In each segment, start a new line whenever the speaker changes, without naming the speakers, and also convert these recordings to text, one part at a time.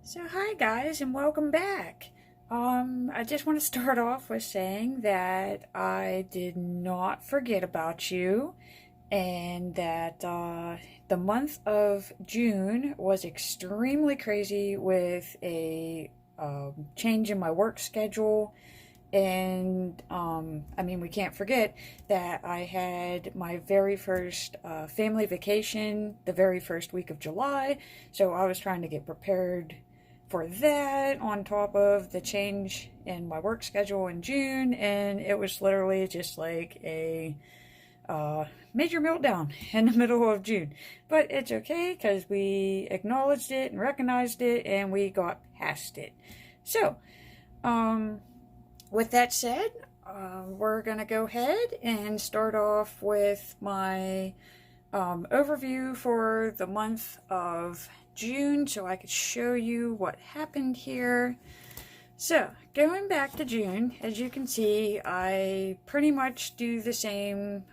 So hi guys and welcome back. I just want to start off with saying that I did not forget about you and that the month of June was extremely crazy with a change in my work schedule. And I mean, we can't forget that I had my very first family vacation the very first week of July, so I was trying to get prepared for that on top of the change in my work schedule in June, and it was literally just like a major meltdown in the middle of June. But it's okay because we acknowledged it and recognized it and we got past it. So, with that said, we're going to go ahead and start off with my overview for the month of June so I could show you what happened here. So, going back to June, as you can see, I pretty much do the same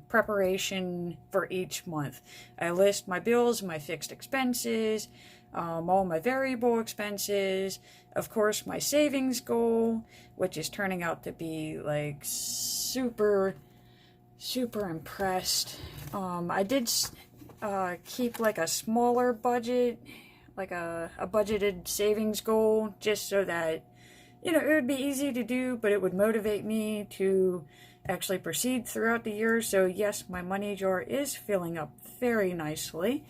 preparation for each month. I list my bills, my fixed expenses, all my variable expenses, of course my savings goal, which is turning out to be like super impressed. I did keep like a smaller budget, like a budgeted savings goal, just so that, you know, it would be easy to do, but it would motivate me to actually proceed throughout the year. So yes, my money jar is filling up very nicely,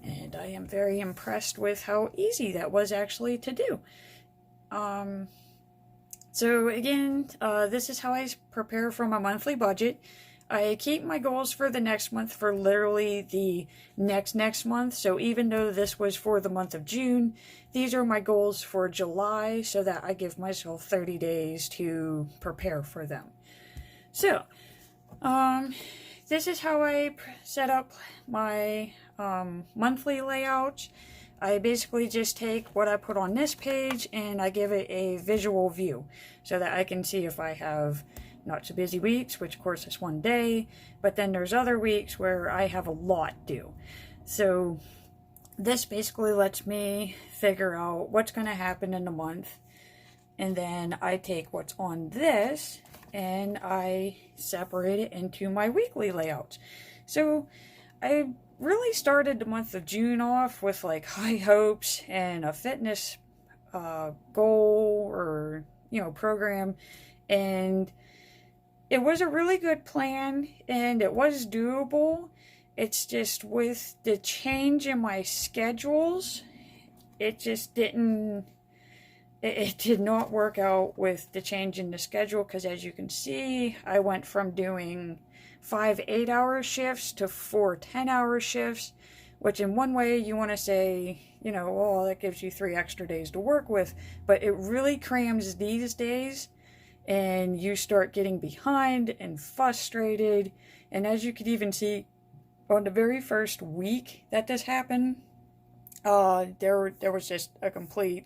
and I am very impressed with how easy that was actually to do. So again, this is how I prepare for my monthly budget. I keep my goals for the next month for literally the next month. So even though this was for the month of June, these are my goals for July so that I give myself 30 days to prepare for them. So, this is how I set up my monthly layouts. I basically just take what I put on this page and I give it a visual view so that I can see if I have not so busy weeks, which of course is one day, but then there's other weeks where I have a lot due. So this basically lets me figure out what's going to happen in the month, and then I take what's on this and I separate it into my weekly layouts. So I really started the month of June off with like high hopes and a fitness goal or, you know, program, and it was a really good plan and it was doable. It's just with the change in my schedules, it just didn't, it did not work out with the change in the schedule, because as you can see, I went from doing 5 8-hour shifts to 4 10-hour shifts, which in one way you want to say, you know, well, that gives you 3 extra days to work with, but it really crams these days and you start getting behind and frustrated. And as you could even see on the very first week that this happened, there was just a complete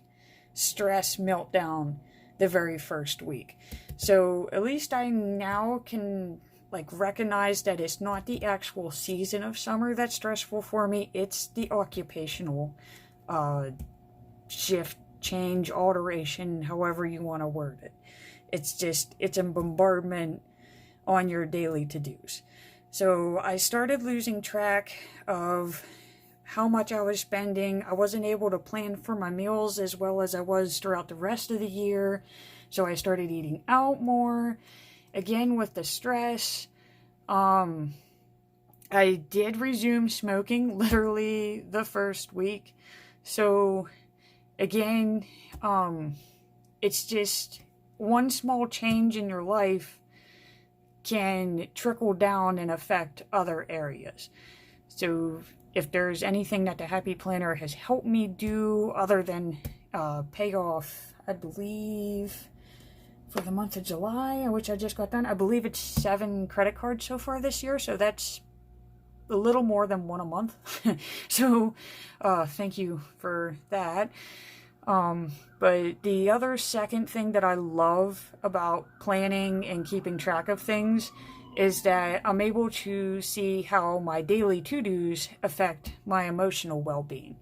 stress meltdown the very first week. So at least I now can like recognize that it's not the actual season of summer that's stressful for me, it's the occupational shift change, alteration, however you want to word it. It's a bombardment on your daily to-dos. So I started losing track of how much I was spending. I wasn't able to plan for my meals as well as I was throughout the rest of the year. So I started eating out more. Again, with the stress, I did resume smoking literally the first week. So again, it's just one small change in your life can trickle down and affect other areas. So if there's anything that the Happy Planner has helped me do other than pay off, I believe, for the month of July, which I just got done, I believe it's 7 credit cards so far this year, so that's a little more than one a month. So thank you for that. But the other second thing that I love about planning and keeping track of things is that I'm able to see how my daily to-dos affect my emotional well-being.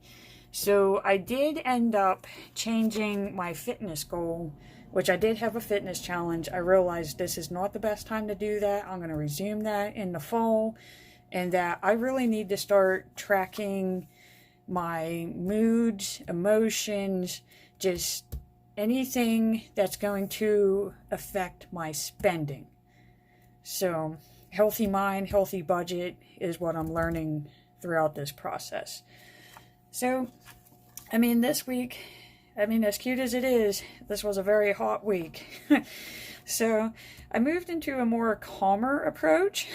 So I did end up changing my fitness goal, which I did have a fitness challenge. I realized this is not the best time to do that. I'm going to resume that in the fall, and that I really need to start tracking my moods, emotions, just anything that's going to affect my spending. So healthy mind, healthy budget is what I'm learning throughout this process. So, I mean, this week, as cute as it is, this was a very hot week. So I moved into a more calmer approach.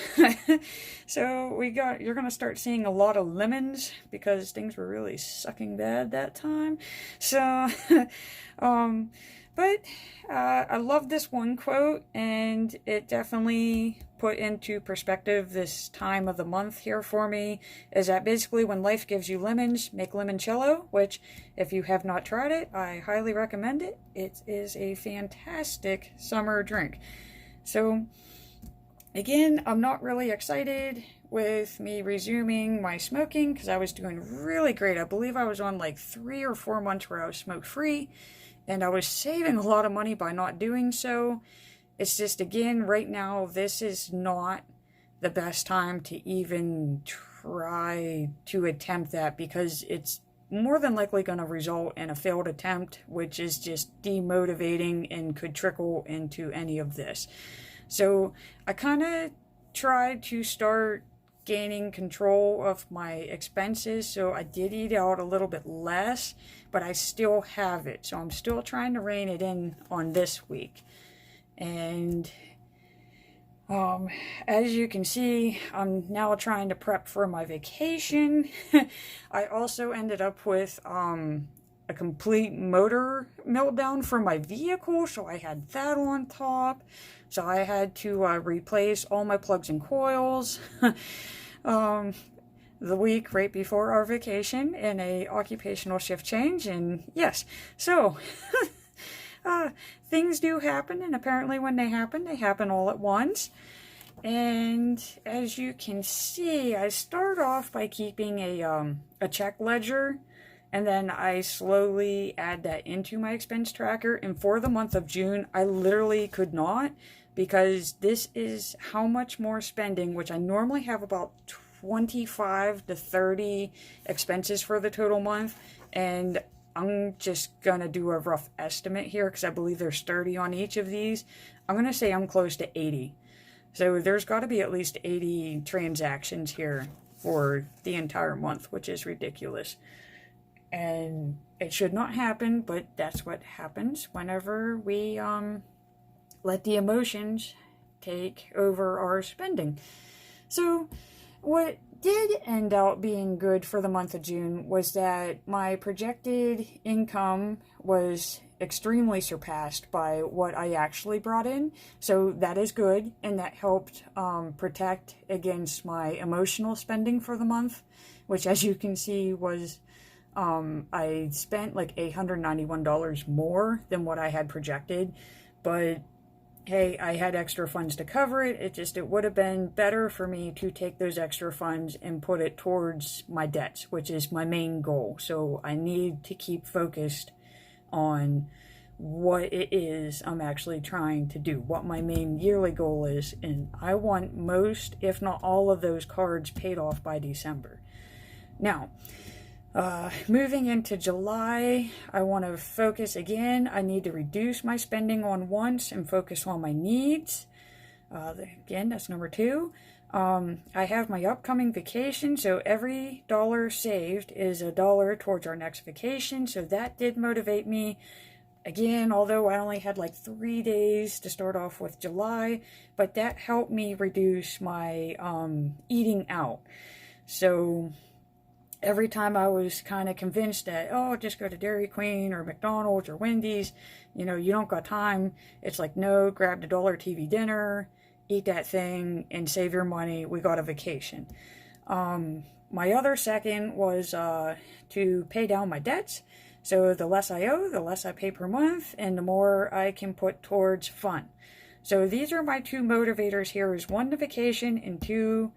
So you're going to start seeing a lot of lemons because things were really sucking bad that time. So, but I love this one quote, and it definitely put into perspective this time of the month here for me, is that basically when life gives you lemons, make limoncello, which if you have not tried it, I highly recommend it. It is a fantastic summer drink. So again, I'm not really excited with me resuming my smoking because I was doing really great. I believe I was on like 3 or 4 months where I was smoke free, and I was saving a lot of money by not doing so. It's just, again, right now, this is not the best time to even try to attempt that, because it's more than likely going to result in a failed attempt, which is just demotivating and could trickle into any of this. So I kind of tried to start gaining control of my expenses, so I did eat out a little bit less, but I still have it, so I'm still trying to rein it in on this week. And as you can see, I'm now trying to prep for my vacation. I also ended up with a complete motor meltdown for my vehicle, so I had that on top. So I had to replace all my plugs and coils the week right before our vacation in a occupational shift change. And yes, so things do happen, and apparently when they happen all at once. And as you can see, I start off by keeping a check ledger, and then I slowly add that into my expense tracker. And for the month of June, I literally could not, because this is how much more spending, which I normally have about 25 to 30 expenses for the total month, and I'm just gonna do a rough estimate here because I believe there's 30 on each of these. I'm gonna say I'm close to 80. So there's got to be at least 80 transactions here for the entire month, which is ridiculous. And it should not happen, but that's what happens whenever we let the emotions take over our spending. So what did end up being good for the month of June was that my projected income was extremely surpassed by what I actually brought in. So that is good, and that helped protect against my emotional spending for the month, which, as you can see, was I spent like $891 more than what I had projected, but hey, I had extra funds to cover it. It would have been better for me to take those extra funds and put it towards my debts, which is my main goal. So I need to keep focused on what it is I'm actually trying to do, what my main yearly goal is, and I want most, if not all, of those cards paid off by December. Now, moving into July, I want to focus again. I need to reduce my spending on wants and focus on my needs. Again, that's number 2. I have my upcoming vacation, so every dollar saved is a dollar towards our next vacation, so that did motivate me. Again, although I only had like 3 days to start off with July, but that helped me reduce my eating out. So every time I was kind of convinced that, oh, just go to Dairy Queen or McDonald's or Wendy's, you don't got time. It's like, no, grab the dollar TV dinner, eat that thing, and save your money. We got a vacation. My other second was to pay down my debts. So the less I owe, the less I pay per month, and the more I can put towards fun. So these are my 2 motivators here, is 1, the vacation, and 2,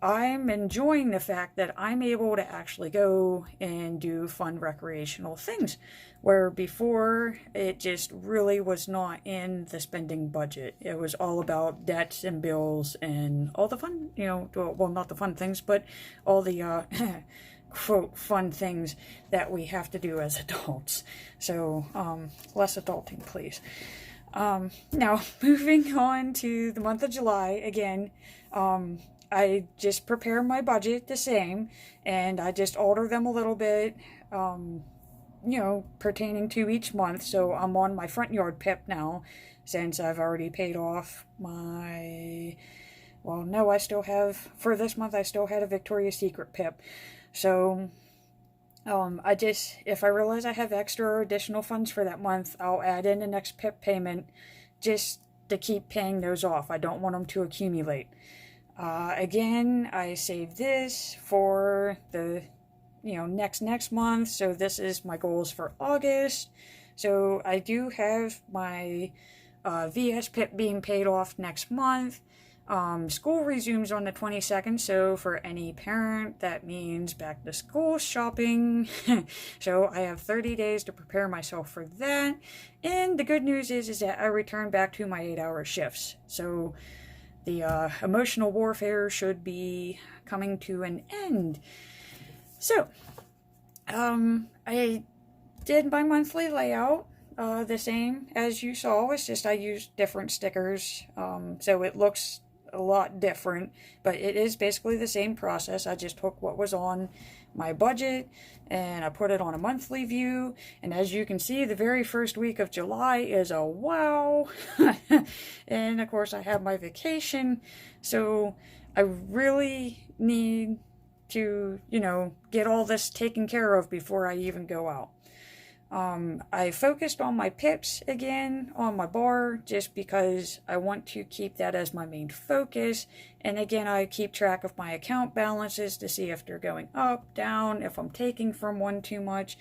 I'm enjoying the fact that I'm able to actually go and do fun recreational things, where before it just really was not in the spending budget. It was all about debts and bills and all the fun, well, not the fun things, but all the quote fun things that we have to do as adults. So less adulting, please. Now moving on to the month of July again. I just prepare my budget the same, and I just alter them a little bit, pertaining to each month. So I'm on my front yard PIP now, since I've already paid off my, well, no, I still have, for this month, I still had a Victoria's Secret PIP. So, if I realize I have extra or additional funds for that month, I'll add in the next PIP payment just to keep paying those off. I don't want them to accumulate. Again, I save this for the, next month. So this is my goals for August. So I do have my VS PIP being paid off next month. School resumes on the 22nd, so for any parent, that means back to school shopping. So I have 30 days to prepare myself for that. And the good news is that I return back to my 8-hour shifts. So the emotional warfare should be coming to an end. So, I did my monthly layout the same as you saw. It's just I used different stickers, so it looks a lot different, but it is basically the same process. I just took what was on my budget and I put it on a monthly view, and as you can see, the very first week of July is a wow. And of course I have my vacation, so I really need to, get all this taken care of before I even go out. I focused on my pips again on my bar just because I want to keep that as my main focus. And again, I keep track of my account balances to see if they're going up, down, if I'm taking from one too much.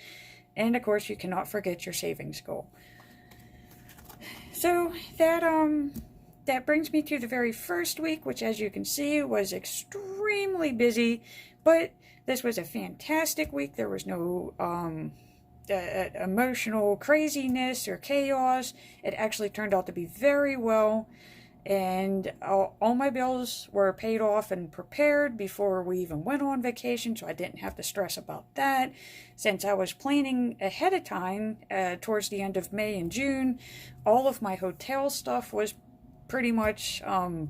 And of course, you cannot forget your savings goal. So that brings me to the very first week, which as you can see was extremely busy, but this was a fantastic week. There was no emotional craziness or chaos. It actually turned out to be very well, and all my bills were paid off and prepared before we even went on vacation, so I didn't have to stress about that. Since I was planning ahead of time, towards the end of May and June, all of my hotel stuff was pretty much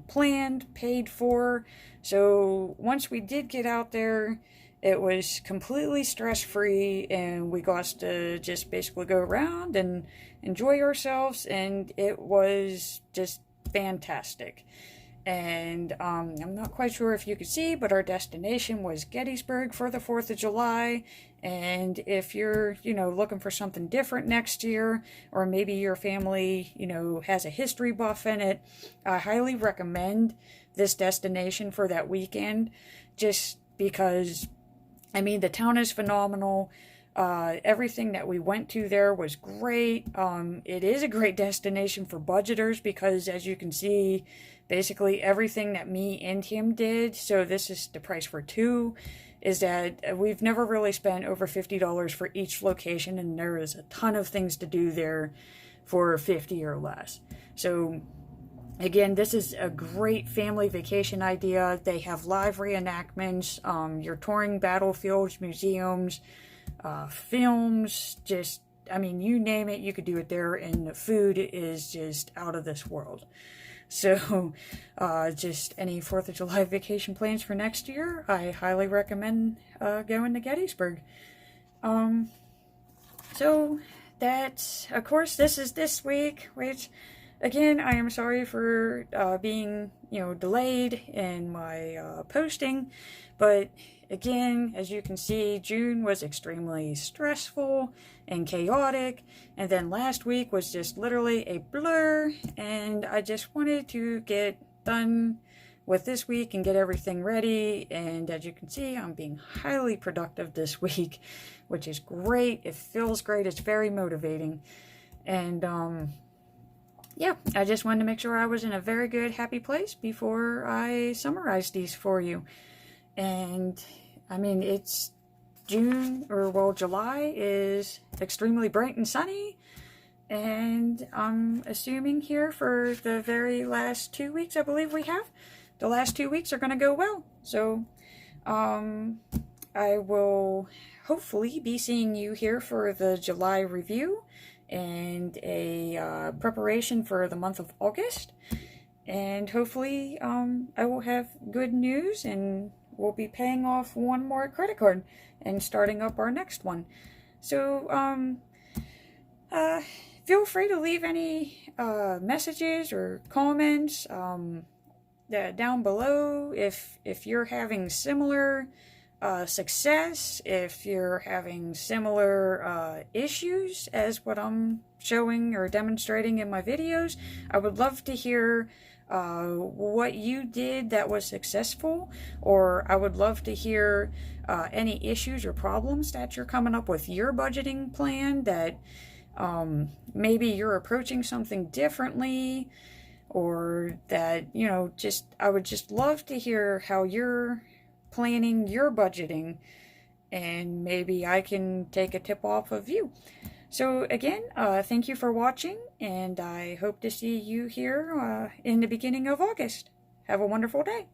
planned, paid for. So once we did get out there, it was completely stress-free, and we got to just basically go around and enjoy ourselves, and it was just fantastic. And I'm not quite sure if you could see, but our destination was Gettysburg for the 4th of July. And if you're, looking for something different next year, or maybe your family, has a history buff in it, I highly recommend this destination for that weekend, just because the town is phenomenal. Everything that we went to there was great. It is a great destination for budgeters because, as you can see, basically everything that me and him did, so this is the price for two, is that we've never really spent over $50 for each location, and there is a ton of things to do there for $50 or less. So again, this is a great family vacation idea. They have live reenactments, you're touring battlefields, museums, films, just, you name it, you could do it there, and the food is just out of this world. So, just any 4th of July vacation plans for next year, I highly recommend going to Gettysburg. So, that's, of course, this is this week, which, again, I am sorry for being, delayed in my posting, but again, as you can see, June was extremely stressful and chaotic, and then last week was just literally a blur, and I just wanted to get done with this week and get everything ready. And as you can see, I'm being highly productive this week, which is great. It feels great. It's very motivating. And yeah, I just wanted to make sure I was in a very good, happy place before I summarize these for you. And I mean, it's June, or well, July is extremely bright and sunny, and I'm assuming here for the very last 2 weeks, I believe we have, the last 2 weeks are going to go well. So I will hopefully be seeing you here for the July review and a preparation for the month of August. And hopefully I will have good news, and we'll be paying off one more credit card and starting up our next one. So feel free to leave any messages or comments down below if you're having similar success, if you're having similar issues as what I'm showing or demonstrating in my videos. I would love to hear what you did that was successful, or I would love to hear any issues or problems that you're coming up with your budgeting plan, that maybe you're approaching something differently, or that, you know, I would just love to hear how you're planning your budgeting, and maybe I can take a tip off of you. So again, thank you for watching, and I hope to see you here in the beginning of August. Have a wonderful day.